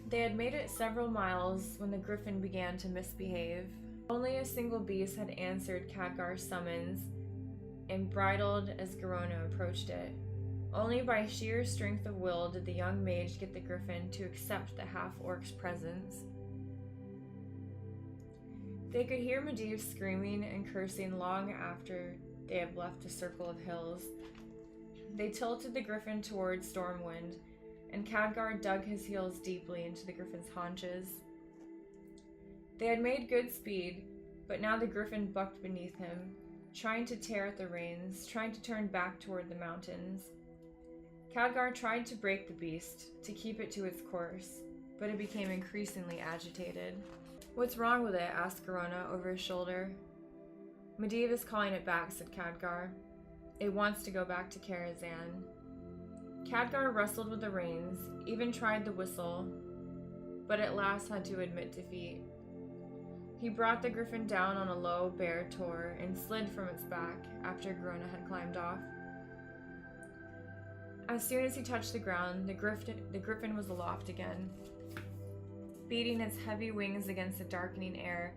They had made it several miles when the griffin began to misbehave. Only a single beast had answered Khadgar's summons and bridled as Garona approached it. Only by sheer strength of will did the young mage get the griffin to accept the half-orc's presence. They could hear Medivh screaming and cursing long after they had left the circle of hills. They tilted the griffin towards Stormwind, and Khadgar dug his heels deeply into the griffin's haunches. They had made good speed, but now the griffin bucked beneath him, trying to tear at the reins, trying to turn back toward the mountains. Khadgar tried to break the beast, to keep it to its course, but it became increasingly agitated. "What's wrong with it?" asked Garona over his shoulder. "Medivh is calling it back," said Khadgar. "It wants to go back to Karazhan." Khadgar wrestled with the reins, even tried the whistle, but at last had to admit defeat. He brought the griffin down on a low, bare tor and slid from its back after Garona had climbed off. As soon as he touched the ground, the griffin was aloft again, beating its heavy wings against the darkening air,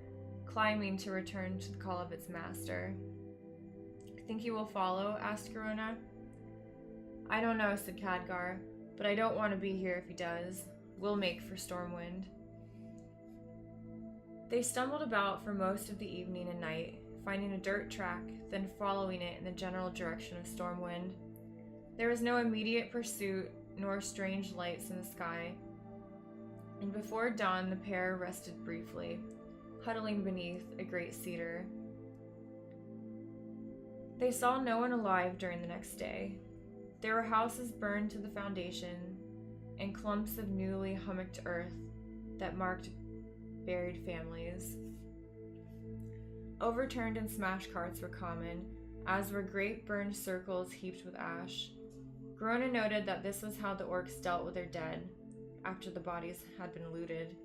climbing to return to the call of its master. "Think he will follow?" asked Garona. "I don't know," said Khadgar, "but I don't want to be here if he does. We'll make for Stormwind." They stumbled about for most of the evening and night, finding a dirt track, then following it in the general direction of Stormwind. There was no immediate pursuit, nor strange lights in the sky, and before dawn the pair rested briefly, huddling beneath a great cedar. They saw no one alive during the next day. There were houses burned to the foundation, and clumps of newly hummocked earth that marked buried families. Overturned and smashed carts were common, as were great burned circles heaped with ash. Garona noted that this was how the orcs dealt with their dead, after the bodies had been looted.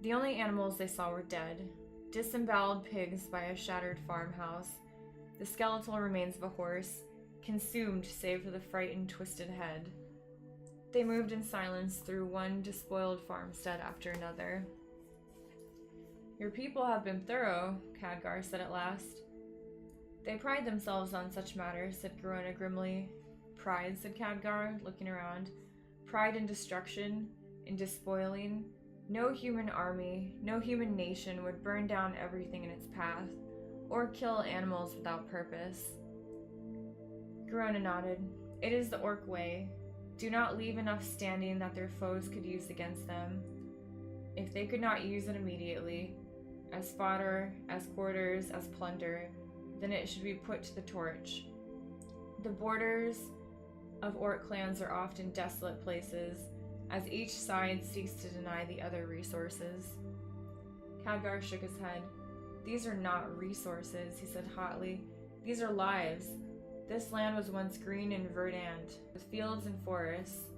The only animals they saw were dead, disemboweled pigs by a shattered farmhouse, the skeletal remains of a horse, consumed save for the frightened, twisted head. They moved in silence through one despoiled farmstead after another. "Your people have been thorough," Khadgar said at last. "They pride themselves on such matters," said Garona grimly. "Pride," said Khadgar, looking around. "Pride in destruction, in despoiling. No human army, no human nation would burn down everything in its path, or kill animals without purpose." Garona nodded. "It is the orc way. Do not leave enough standing that their foes could use against them. If they could not use it immediately, as fodder, as quarters, as plunder, then it should be put to the torch. The borders of orc clans are often desolate places, as each side seeks to deny the other resources." Khadgar shook his head. "These are not resources," he said hotly. "These are lives. This land was once green and verdant, with fields and forests.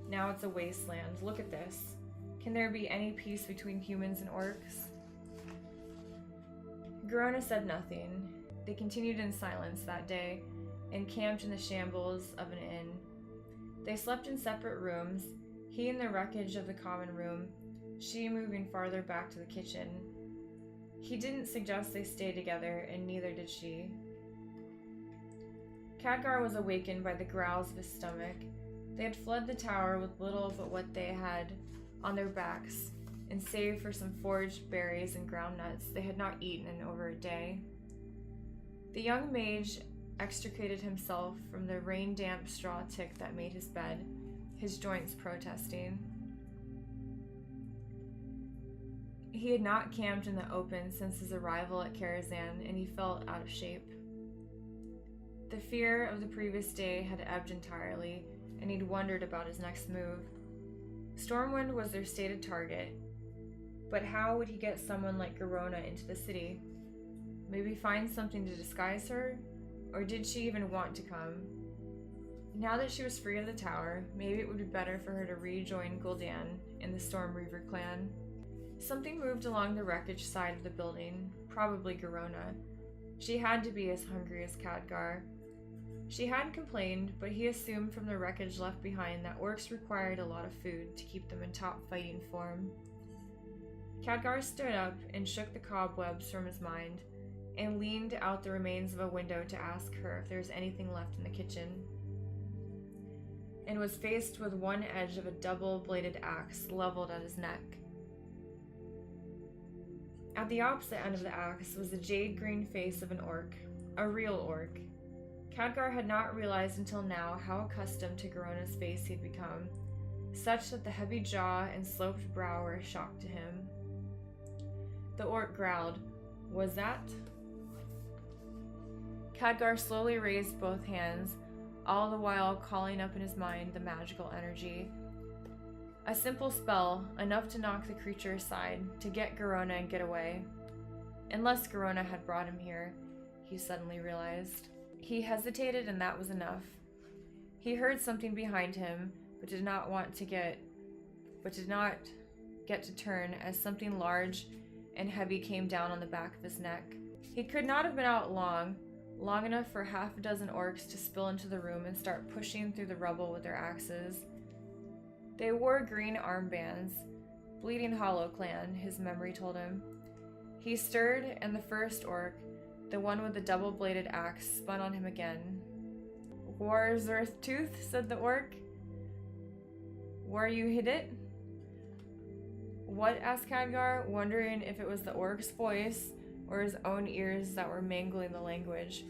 Now it's a wasteland. Look at this. Can there be any peace between humans and orcs?" Garona said nothing. They continued in silence that day, and camped in the shambles of an inn. They slept in separate rooms, he in the wreckage of the common room, she moving farther back to the kitchen. He didn't suggest they stay together, and neither did she. Khadgar was awakened by the growls of his stomach. They had fled the tower with little but what they had on their backs, and save for some foraged berries and ground nuts, they had not eaten in over a day. The young mage extricated himself from the rain-damp straw tick that made his bed, his joints protesting. He had not camped in the open since his arrival at Karazhan, and he felt out of shape. The fear of the previous day had ebbed entirely, and he'd wondered about his next move. Stormwind was their stated target, but how would he get someone like Garona into the city? Maybe find something to disguise her? Or did she even want to come? Now that she was free of the tower, maybe it would be better for her to rejoin Gul'dan in the Stormreaver clan. Something moved along the wreckage side of the building, probably Garona. She had to be as hungry as Khadgar. She hadn't complained, but he assumed from the wreckage left behind that orcs required a lot of food to keep them in top fighting form. Khadgar stood up and shook the cobwebs from his mind, and leaned out the remains of a window to ask her if there was anything left in the kitchen, and was faced with one edge of a double-bladed axe leveled at his neck. At the opposite end of the axe was the jade-green face of an orc, a real orc. Khadgar had not realized until now how accustomed to Garona's face he had become, such that the heavy jaw and sloped brow were a shock to him. The orc growled, "Was that?" Khadgar slowly raised both hands, all the while calling up in his mind the magical energy. A simple spell, enough to knock the creature aside, to get Garona and get away. Unless Garona had brought him here, he suddenly realized. He hesitated, and that was enough. He heard something behind him, but did not get to turn as something large and heavy came down on the back of his neck. He could not have been out long enough for half a dozen orcs to spill into the room and start pushing through the rubble with their axes. They wore green armbands. Bleeding Hollow clan, his memory told him. He stirred, and the first orc, the one with the double-bladed axe, spun on him again. "Warzerth Tooth," said the orc. "Where you hid it?" "What?" asked Khadgar, wondering if it was the orc's voice or his own ears that were mangling the language.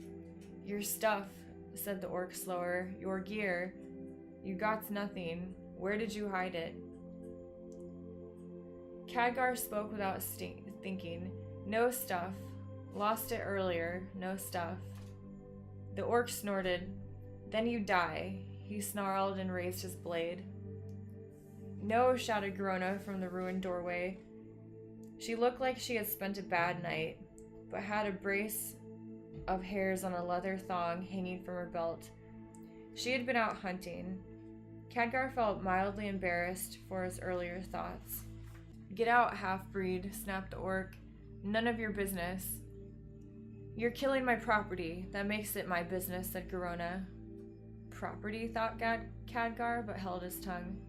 "Your stuff," said the orc slower. "Your gear. You got nothing. Where did you hide it?" Khadgar spoke without thinking. "No stuff. Lost it earlier. No stuff." The orc snorted. "Then you die," he snarled and raised his blade. "No," shouted Garona from the ruined doorway. She looked like she had spent a bad night, but had a brace of hairs on a leather thong hanging from her belt. She had been out hunting. Khadgar felt mildly embarrassed for his earlier thoughts. "Get out, half-breed," snapped the orc. "None of your business." "You're killing my property. That makes it my business," said Garona. "Property," thought Khadgar, but held his tongue.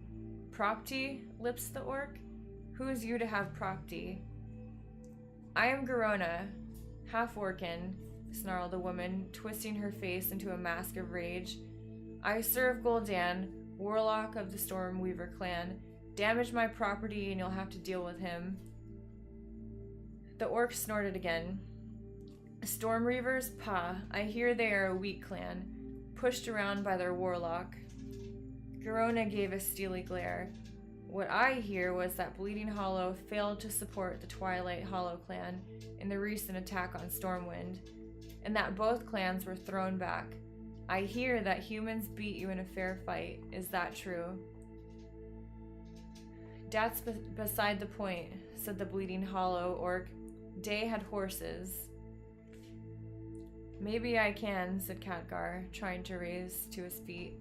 "Propty?" lisped the orc. "Who is you to have propty?" "I am Garona, half-orcan," snarled the woman, twisting her face into a mask of rage. "I serve Gul'dan, warlock of the Stormweaver clan. Damage my property and you'll have to deal with him." The orc snorted again. "Stormreavers? Pah, I hear they are a weak clan, pushed around by their warlock." Garona gave a steely glare. "What I hear was that Bleeding Hollow failed to support the Twilight Hollow clan in the recent attack on Stormwind, and that both clans were thrown back. I hear that humans beat you in a fair fight. Is that true?" "That's beside the point," said the Bleeding Hollow orc. "Day had horses." "Maybe I can," said Khadgar, trying to raise to his feet.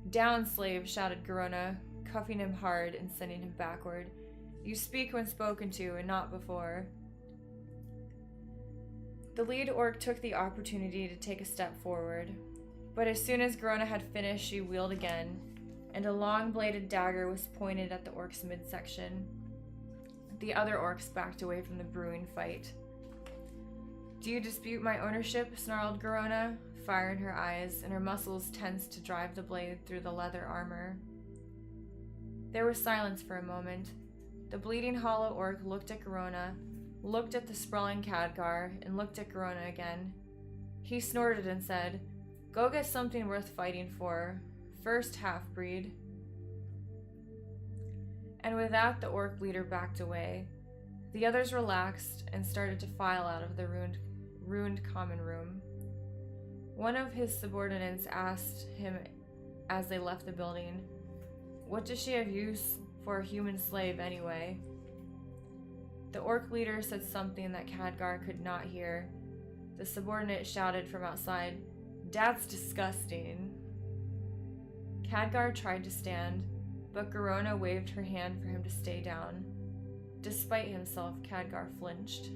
"Down, slave," shouted Garona, cuffing him hard and sending him backward. "You speak when spoken to, and not before." The lead orc took the opportunity to take a step forward, but as soon as Garona had finished, she wheeled again, and a long-bladed dagger was pointed at the orc's midsection. The other orcs backed away from the brewing fight. "Do you dispute my ownership?" snarled Garona, fire in her eyes, and her muscles tensed to drive the blade through the leather armor. There was silence for a moment. The Bleeding Hollow orc looked at Garona, looked at the sprawling Khadgar, and looked at Garona again. He snorted and said, "Go get something worth fighting for. First, half-breed." And with that, the orc leader backed away. The others relaxed and started to file out of the ruined common room. One of his subordinates asked him as they left the building, "What does she have use for a human slave anyway?" The orc leader said something that Khadgar could not hear. The subordinate shouted from outside, "That's disgusting." Khadgar tried to stand, but Garona waved her hand for him to stay down. Despite himself, Khadgar flinched.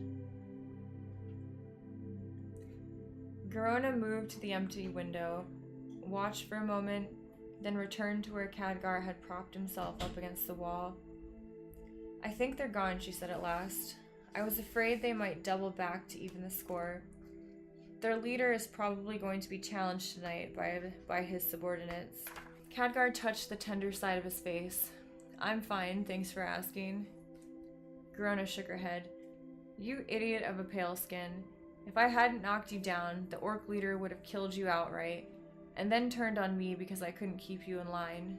Garona moved to the empty window, watched for a moment, then returned to where Khadgar had propped himself up against the wall. "I think they're gone," she said at last. "I was afraid they might double back to even the score. Their leader is probably going to be challenged tonight by his subordinates." Khadgar touched the tender side of his face. "I'm fine, thanks for asking." Garona shook her head. "You idiot of a pale skin. If I hadn't knocked you down, the orc leader would have killed you outright, and then turned on me because I couldn't keep you in line."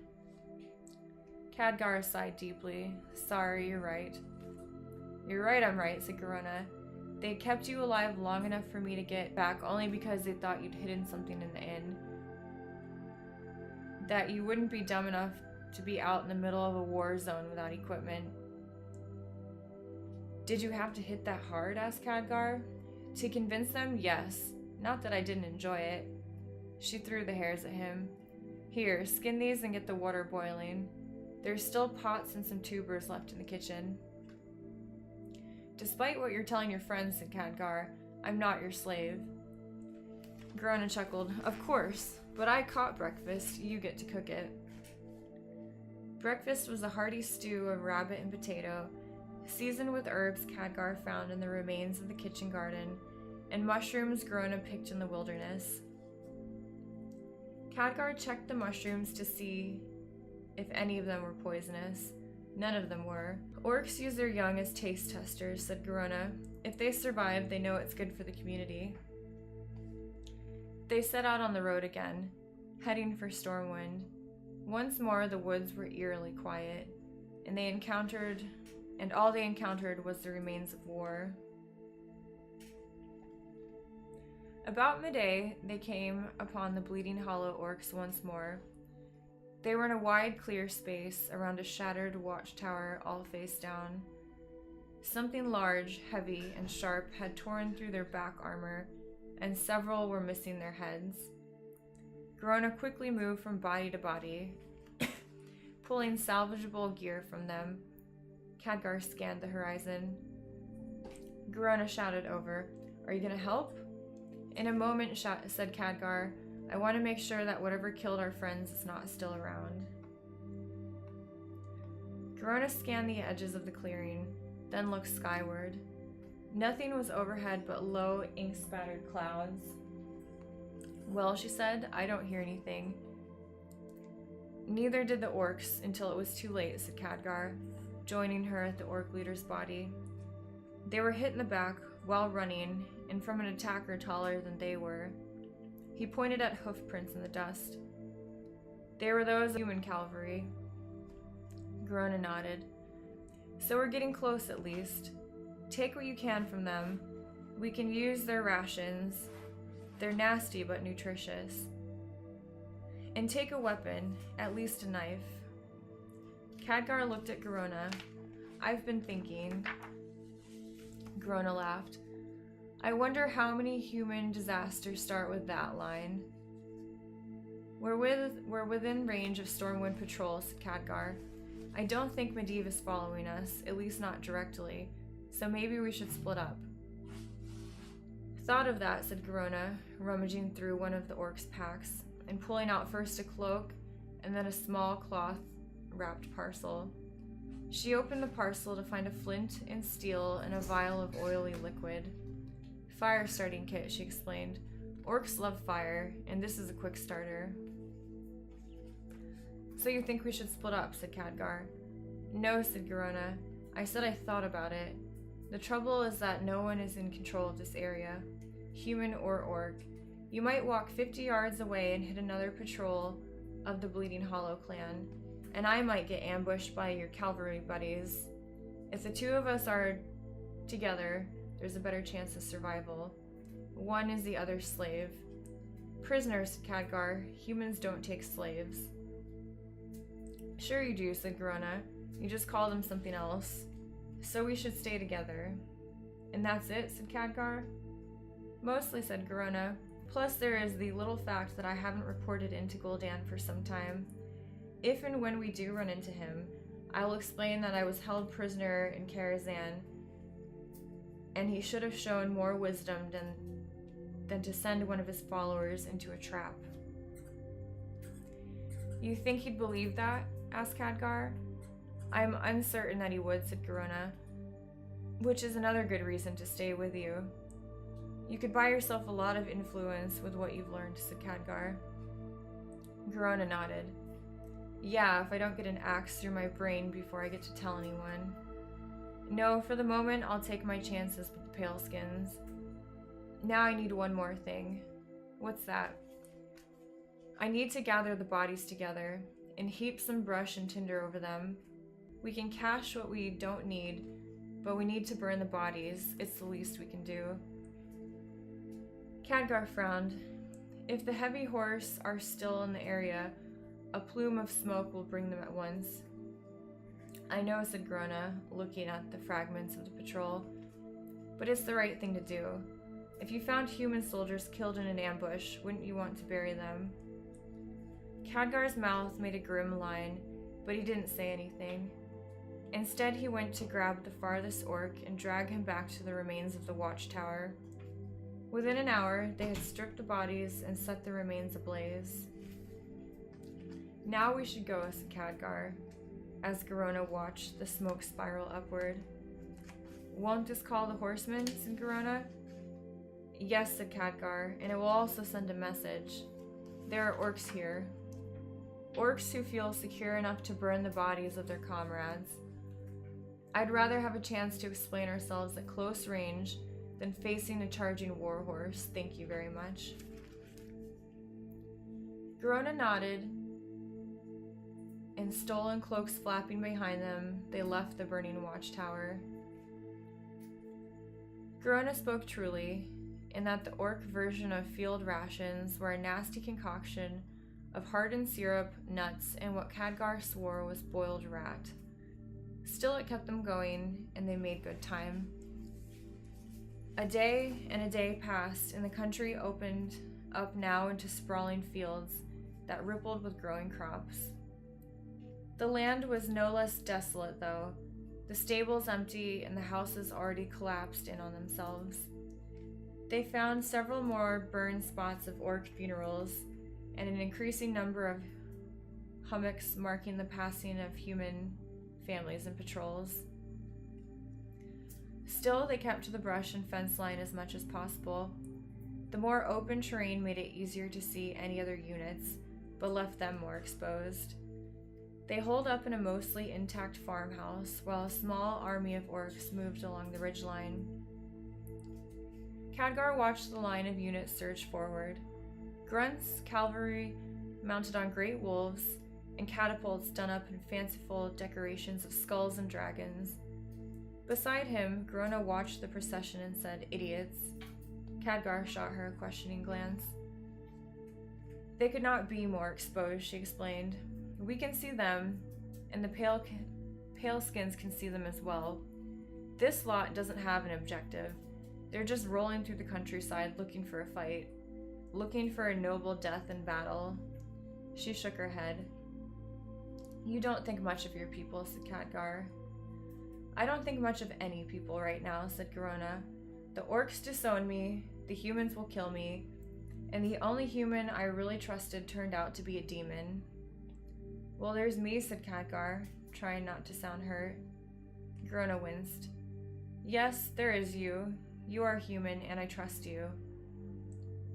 Khadgar sighed deeply. "Sorry, you're right." "You're right, I'm right," said Garona. "They kept you alive long enough for me to get back only because they thought you'd hidden something in the inn. That you wouldn't be dumb enough to be out in the middle of a war zone without equipment." "Did you have to hit that hard?" asked Khadgar. "To convince them, yes. Not that I didn't enjoy it." She threw the hairs at him. "Here, skin these and get the water boiling. There's still pots and some tubers left in the kitchen." "Despite what you're telling your friends," said Khadgar, "I'm not your slave." Garona chuckled. "Of course, but I caught breakfast. You get to cook it." Breakfast was a hearty stew of rabbit and potato, seasoned with herbs Khadgar found in the remains of the kitchen garden, and mushrooms Garona picked in the wilderness. Khadgar checked the mushrooms to see if any of them were poisonous. None of them were. "Orcs use their young as taste testers," said Garona. "If they survive, they know it's good for the community." They set out on the road again, heading for Stormwind. Once more, the woods were eerily quiet, and all they encountered was the remains of war. About midday, they came upon the Bleeding Hollow orcs once more. They were in a wide, clear space around a shattered watchtower, all face down. Something large, heavy, and sharp had torn through their back armor, and several were missing their heads. Garona quickly moved from body to body, pulling salvageable gear from them. Khadgar scanned the horizon. Garona shouted over, "Are you going to help?" "In a moment," said Khadgar. "I want to make sure that whatever killed our friends is not still around." Garona scanned the edges of the clearing, then looked skyward. Nothing was overhead but low, ink-spattered clouds. "Well," she said, "I don't hear anything." "Neither did the orcs until it was too late," said Khadgar, joining her at the orc leader's body. "They were hit in the back while running, and from an attacker taller than they were." He pointed at hoof prints in the dust. "They were those of human cavalry." Garona nodded. "So we're getting close at least. Take what you can from them. We can use their rations. They're nasty but nutritious. And take a weapon, at least a knife." Khadgar looked at Garona. "I've been thinking." Garona laughed. "I wonder how many human disasters start with that line." We're within range of Stormwind Patrol," said Khadgar. "I don't think Medivh is following us, at least not directly, so maybe we should split up." "Thought of that," said Garona, rummaging through one of the orcs' packs and pulling out first a cloak and then a small cloth-wrapped parcel. She opened the parcel to find a flint and steel and a vial of oily liquid. "Fire starting kit," she explained. "Orcs love fire, and this is a quick starter." "So you think we should split up?" said Khadgar. "No," said Garona. "I said I thought about it. The trouble is that no one is in control of this area, human or orc. You might walk 50 yards away and hit another patrol of the Bleeding Hollow clan, and I might get ambushed by your cavalry buddies. If the two of us are together, there's a better chance of survival. One is the other's slave." "Prisoners," said Khadgar. "Humans don't take slaves." "Sure you do," said Garona. "You just call them something else. So we should stay together." "And that's it?" said Khadgar. "Mostly," said Garona. "Plus there is the little fact that I haven't reported into Gul'dan for some time. If and when we do run into him, I will explain that I was held prisoner in Karazhan, and he should have shown more wisdom than to send one of his followers into a trap. You think he'd believe that? Asked Khadgar. I'm uncertain that he would, said Garona, which is another good reason to stay with you. You could buy yourself a lot of influence with what you've learned, said Khadgar. Garona nodded. Yeah, if I don't get an axe through my brain before I get to tell anyone. No, for the moment, I'll take my chances with the Paleskins. Now I need one more thing. What's that? I need to gather the bodies together and heap some brush and tinder over them. We can cache what we don't need, but we need to burn the bodies. It's the least we can do. Khadgar frowned. If the heavy horse are still in the area, a plume of smoke will bring them at once. I know, said Garona, looking at the fragments of the patrol, but it's the right thing to do. If you found human soldiers killed in an ambush, wouldn't you want to bury them? Khadgar's mouth made a grim line, but he didn't say anything. Instead, he went to grab the farthest orc and drag him back to the remains of the watchtower. Within an hour, they had stripped the bodies and set the remains ablaze. Now we should go, said Khadgar, as Garona watched the smoke spiral upward. Won't this call the horsemen, said Garona? Yes, said Khadgar, and it will also send a message. There are orcs here. Orcs who feel secure enough to burn the bodies of their comrades. I'd rather have a chance to explain ourselves at close range than facing a charging warhorse. Thank you very much. Garona nodded, and stolen cloaks flapping behind them, they left the burning watchtower. Garona spoke truly, in that the orc version of field rations were a nasty concoction of hardened syrup, nuts, and what Khadgar swore was boiled rat. Still, it kept them going, and they made good time. A day and a day passed, and the country opened up now into sprawling fields that rippled with growing crops. The land was no less desolate, though, the stables empty and the houses already collapsed in on themselves. They found several more burned spots of orc funerals and an increasing number of hummocks marking the passing of human families and patrols. Still, they kept to the brush and fence line as much as possible. The more open terrain made it easier to see any other units, but left them more exposed. They holed up in a mostly intact farmhouse, while a small army of orcs moved along the ridgeline. Khadgar watched the line of units surge forward. Grunts, cavalry mounted on great wolves, and catapults done up in fanciful decorations of skulls and dragons. Beside him, Garona watched the procession and said, "Idiots." Khadgar shot her a questioning glance. "They could not be more exposed," she explained. "We can see them, and the pale skins can see them as well. This lot doesn't have an objective. They're just rolling through the countryside looking for a fight, looking for a noble death in battle." She shook her head. "You don't think much of your people," said Khadgar. "I don't think much of any people right now," said Garona. "The orcs disown me, the humans will kill me, and the only human I really trusted turned out to be a demon." "Well, there's me," said Khadgar, trying not to sound hurt. Garona winced. "Yes, there is you. You are human, and I trust you.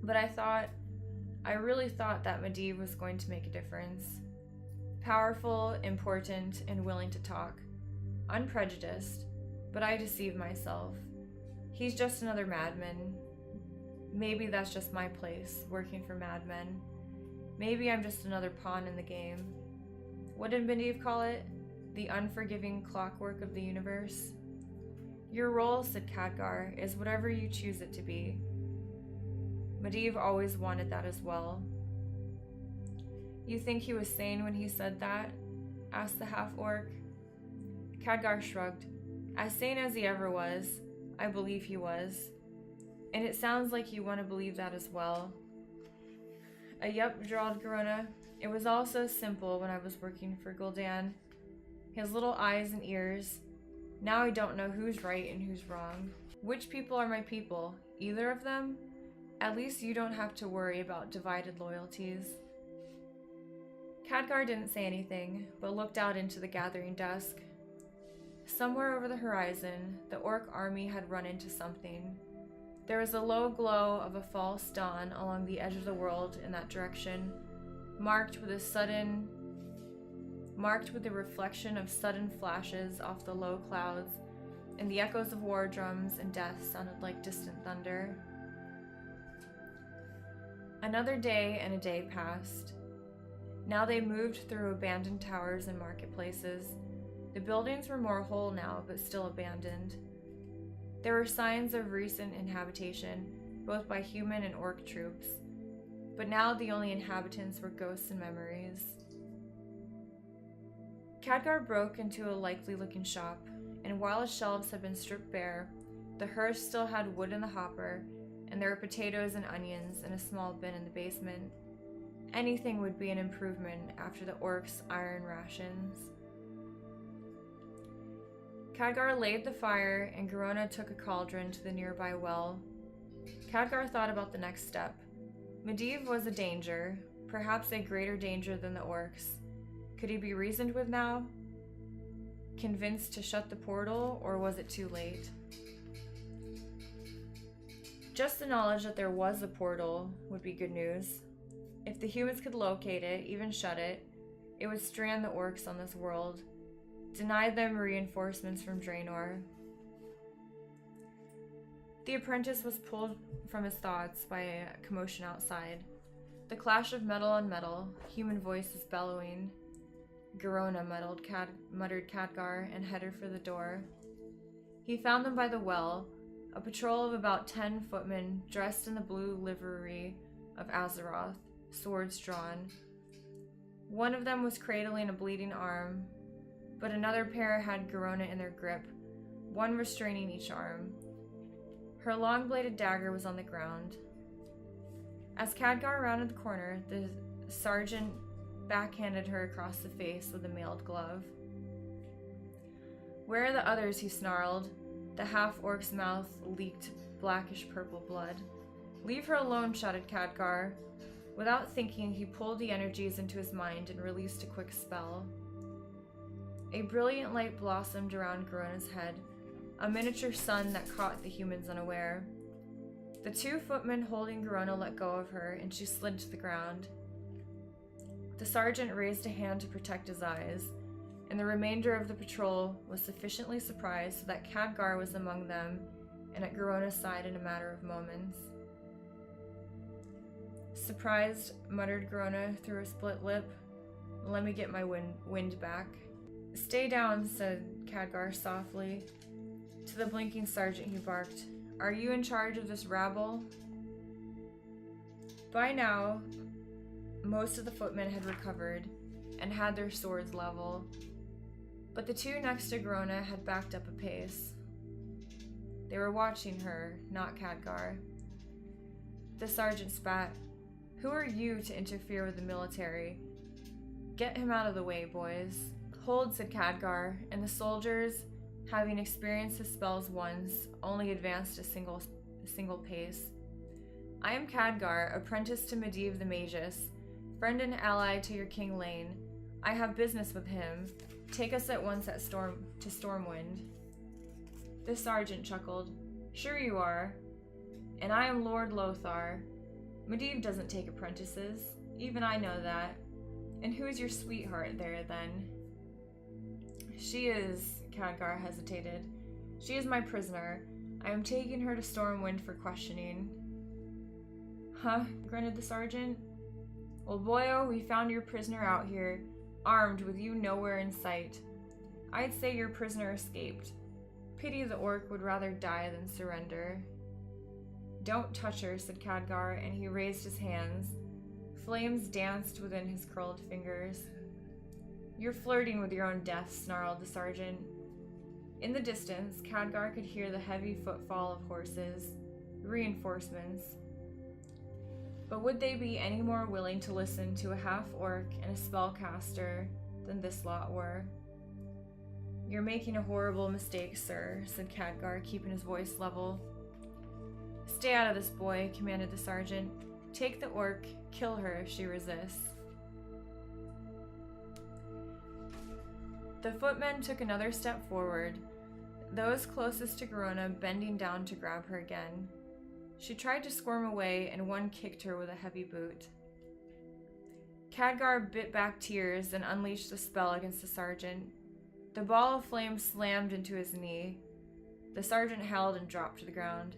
But I really thought that Medivh was going to make a difference. Powerful, important, and willing to talk. Unprejudiced, but I deceived myself. He's just another madman. Maybe that's just my place, working for madmen. Maybe I'm just another pawn in the game. What did Medivh call it? The unforgiving clockwork of the universe? Your role," said Khadgar, "is whatever you choose it to be. Medivh always wanted that as well." "You think he was sane when he said that?" asked the half-orc. Khadgar shrugged. "As sane as he ever was. I believe he was. And it sounds like you want to believe that as well." Yup," drawled Garona. "It was all so simple when I was working for Gul'dan. His little eyes and ears. Now I don't know who's right and who's wrong. Which people are my people? Either of them? At least you don't have to worry about divided loyalties. Khadgar didn't say anything, but looked out into the gathering dusk. Somewhere over the horizon, the orc army had run into something. There was a low glow of a false dawn along the edge of the world in that direction, marked with the reflection of sudden flashes off the low clouds, and the echoes of war drums and death sounded like distant thunder. Another day and a day passed. Now they moved through abandoned towers and marketplaces. The buildings were more whole now, but still abandoned. There were signs of recent inhabitation, both by human and orc troops, but now the only inhabitants were ghosts and memories. Khadgar broke into a likely-looking shop, and while its shelves had been stripped bare, the hearth still had wood in the hopper, and there were potatoes and onions in a small bin in the basement. Anything would be an improvement after the orcs' iron rations. Khadgar laid the fire, and Garona took a cauldron to the nearby well. Khadgar thought about the next step. Medivh was a danger, perhaps a greater danger than the orcs. Could he be reasoned with now? Convinced to shut the portal, or was it too late? Just the knowledge that there was a portal would be good news. If the humans could locate it, even shut it, it would strand the orcs on this world, deny them reinforcements from Draenor. The apprentice was pulled from his thoughts by a commotion outside. The clash of metal on metal, human voices bellowing. Garona muttered Khadgar and headed for the door. He found them by the well, a patrol of about 10 footmen dressed in the blue livery of Azeroth, swords drawn. One of them was cradling a bleeding arm, but another pair had Garona in their grip, one restraining each arm. Her long-bladed dagger was on the ground. As Khadgar rounded the corner, the sergeant backhanded her across the face with a mailed glove. "Where are the others?" he snarled. The half-orc's mouth leaked blackish-purple blood. "Leave her alone," shouted Khadgar. Without thinking, he pulled the energies into his mind and released a quick spell. A brilliant light blossomed around Garona's head, a miniature sun that caught the humans unaware. The 2 footmen holding Garona let go of her, and she slid to the ground. The sergeant raised a hand to protect his eyes, and the remainder of the patrol was sufficiently surprised so that Khadgar was among them and at Garona's side in a matter of moments. "Surprised," muttered Garona through a split lip. "Let me get my wind back." "Stay down," said Khadgar softly. To the blinking sergeant he barked, "Are you in charge of this rabble?" By now, most of the footmen had recovered and had their swords level, but the 2 next to Garona had backed up a pace. They were watching her, not Khadgar. The sergeant spat. "Who are you to interfere with the military? Get him out of the way, boys." "Hold," said Khadgar, and the soldiers, having experienced his spells once, only advanced a single pace. "I am Khadgar, apprentice to Medivh the Magus, friend and ally to your King Lane. I have business with him. Take us at once to Stormwind." The sergeant chuckled. "Sure you are. And I am Lord Lothar. Medivh doesn't take apprentices. Even I know that. And who's your sweetheart there, then?" "She is," Khadgar hesitated. "She is my prisoner. I am taking her to Stormwind for questioning." "Huh?" grunted the sergeant. "Well, boyo, we found your prisoner out here, armed with you nowhere in sight. I'd say your prisoner escaped. Pity the orc would rather die than surrender." "Don't touch her," said Khadgar, and he raised his hands. Flames danced within his curled fingers. "You're flirting with your own death," snarled the sergeant. In the distance, Khadgar could hear the heavy footfall of horses, reinforcements. But would they be any more willing to listen to a half-orc and a spellcaster than this lot were? "You're making a horrible mistake, sir," said Khadgar, keeping his voice level. Stay out of this, boy, commanded the sergeant. Take the orc, kill her if she resists. The footmen took another step forward, those closest to Garona bending down to grab her again. She tried to squirm away, and one kicked her with a heavy boot. Khadgar bit back tears and unleashed a spell against the sergeant. The ball of flame slammed into his knee. The sergeant howled and dropped to the ground.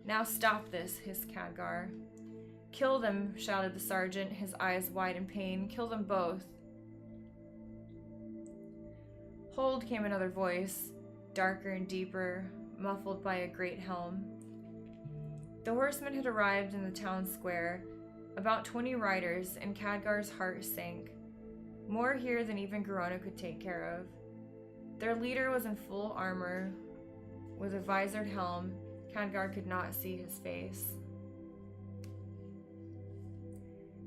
Now stop this, hissed Khadgar. Kill them, shouted the sergeant, his eyes wide in pain. Kill them both. Hold, came another voice, darker and deeper, muffled by a great helm. The horsemen had arrived in the town square, about 20 riders, and Khadgar's heart sank. More here than even Garona could take care of. Their leader was in full armor, with a visored helm. Khadgar could not see his face.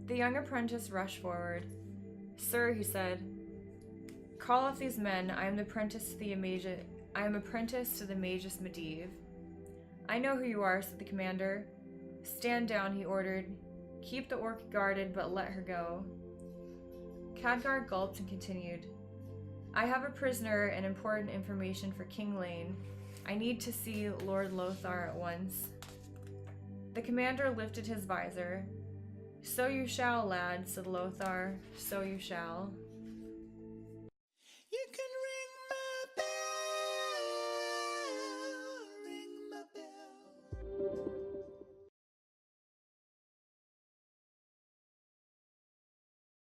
The young apprentice rushed forward. Sir, he said, call off these men. I am apprentice to the Magus Medivh. I know who you are, said the commander. Stand down, he ordered. Keep the orc guarded, but let her go. Khadgar gulped and continued. I have a prisoner and important information for King Lane. I need to see Lord Lothar at once. The commander lifted his visor. So you shall, lad, said Lothar. So you shall. You can